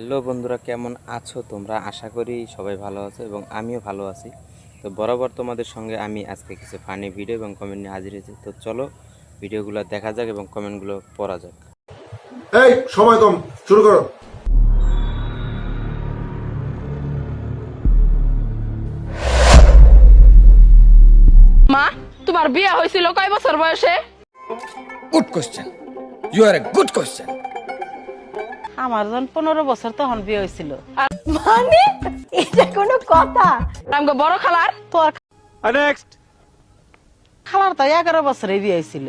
Hello বন্ধুরা, কেমন আছো তোমরা? আশা করি সবাই ভালো আছো এবং আমিও ভালো আছি। তো বরাবর তোমাদের সঙ্গে আমি আজকে কিছু ফানি ভিডিও এবং কমেন্ট নিয়ে হাজির হয়েছি। তো চলো ভিডিওগুলো দেখা যাক এবং কমেন্টগুলো পড়া যাক। এই সময় কম, শুরু করো। মা, তোমার বিয়ে হয়েছিল কয় বছর বয়সে? Good question, you are a good question. আমার যখন 15 বছর তখন বিয়ে হয়েছিল। মানে এটা কোনো কথা? আমগো বড় খালার তোর খালার তো 11 বছরে বিয়ে হয়েছিল।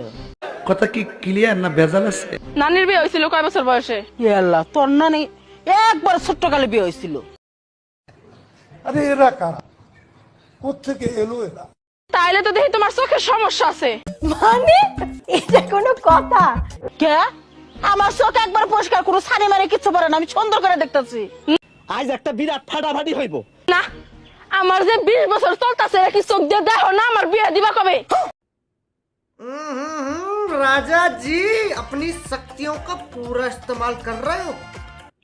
কথা কি ক্লিয়ার না ভেজাল আছে? নানির বিয়ে হয়েছিল কয় বছর বয়সে? ইয়ে আল্লাহ, তোর নানি একবার ছোট্ট কালে বিয়ে হয়েছিল। আরে এরা কারা, কোত্থেকে এলো এরা? তাইলে তো দেখি তোমার চোখের সমস্যা আছে। মানে এটা কোনো কথা? কে? আমার চোখ একবার পরিষ্কার করো, ছানি মারে কিছু পারে না, আমি সুন্দর করে দেখতেছি। আজ একটা বিরাট ফাটাফাটি হইব। না, আমার যে 20 বছর চলতেছে কি চোখ দিয়ে দেখো না আমার বিয়ে দিবা কবে? राजा जी अपनी शक्तियों का पूरा इस्तेमाल कर रहे हो,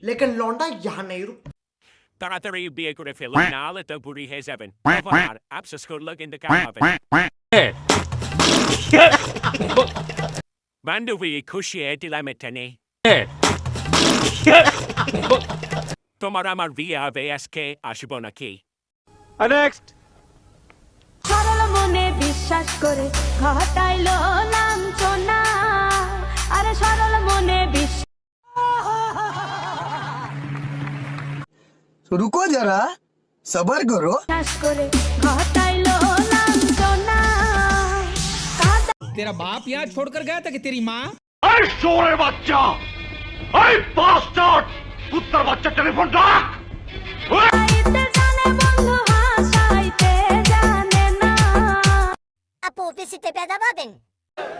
लेकिन लौंडा यहाँ नहीं रुक। তাড়াতাড়ি বিয়ে করে ফেলো, নাহলে তো বুড়ি হয়ে যাবেন। আর আফসোস করলো কিন্তু কাম হবে না। বান্ধবী খুশি দিলাম টেনে। তোমার আমার বিয়ে হবে, আজকে আসবো নাকি? সরল মনে বিশ্বাস করে ঘটাইলো লাঞ্ছনা। আরে সরল মনে रुको जरा, सबर करो। বিশ্বাস করে ঘটাইলো লাঞ্ছনা। तेरा बाप यहाँ छोड़कर गया था कि तेरी माँ? হাসাইতে জানে বন্ধু, হাসাইতে জানে না। আপু বেশিতে পেদা পাবেন?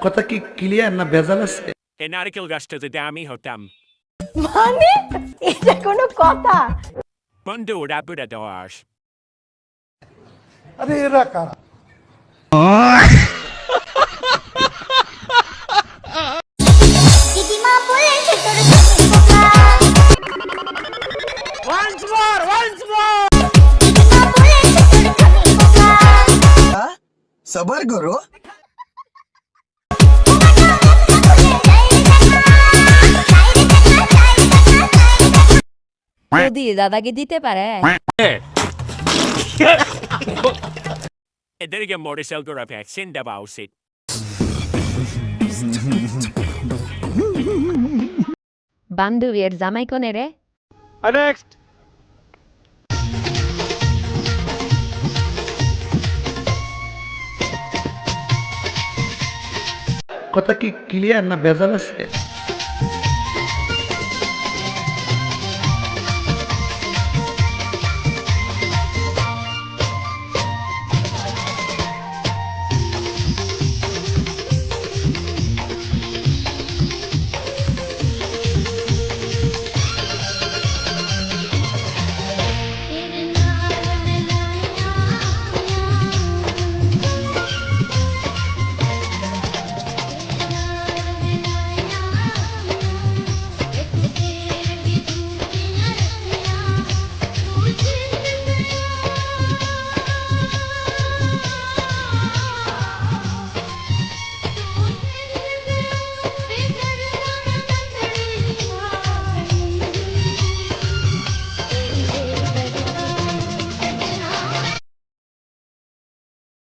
কথা কি ক্লিয়ার না ভেজাল আছে? এই নারকেল গাছটা যদি আমি হতাম, মানে এটা কোনো কথা? বন্ধু রাবুরা দশ। আরে এরা কারা? দিদিমা বলেছে তোর কাছে বোকা। Once more, once more. দিদিমা বলেছে তোর কাছে বোকা। सबर करो। যদি দাদাকে দিতে পারে। এদেরকে মোটরসাইকেল করে ভ্যাকসিন দেওয়া উচিত। বান্ধবীর জামাই কোনে রে? কথা কি ক্লিয়ার না ভেজাল আছে?